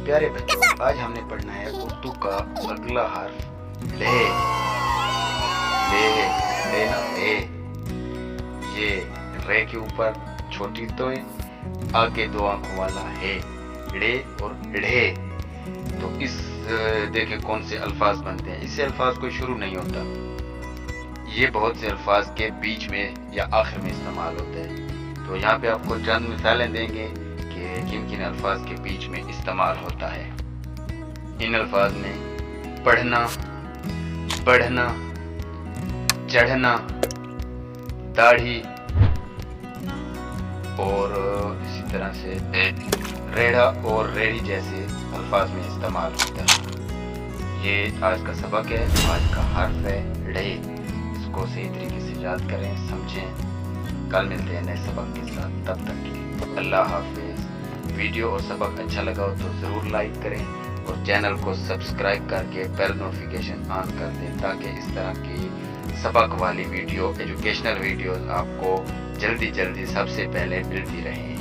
پیارے بچوں، آج ہم نے پڑھنا ہے اردو کا اگلا حرف لے۔ لے نا لے، یہ رے کے اوپر چھوٹی توئیں، آگے دو آنکھوں والا ہے، ڑے اور ڑھے۔ تو اس دیکھیں کون سے الفاظ بنتے ہیں، اس سے الفاظ کوئی شروع نہیں ہوتا، یہ بہت سے الفاظ کے بیچ میں یا آخر میں استعمال ہوتا ہے۔ تو یہاں پہ آپ کو چند مثالیں دیں گے کہ کن کن الفاظ کے بیچ میں استعمال ہوتا ہے۔ ان الفاظ میں پڑھنا، بڑھنا، چڑھنا، داڑھی اور اسی طرح سے ریڑھا اور ریڑھی جیسے الفاظ میں استعمال ہوتا ہے۔ یہ آج کا سبق ہے، آج کا حرف ہے ڑے۔ اس کو صحیح طریقے سے یاد کریں، سمجھیں۔ کل ملتے ہیں نئے سبق کے ساتھ، تب تک کے لیے اللہ حافظ۔ ویڈیو اور سبق اچھا لگا ہو تو ضرور لائک کریں اور چینل کو سبسکرائب کر کے بیل نوٹیفیکیشن آن کر دیں تاکہ اس طرح کی سبق والی ویڈیو، ایجوکیشنل ویڈیوز آپ کو جلدی سب سے پہلے ملتی رہیں۔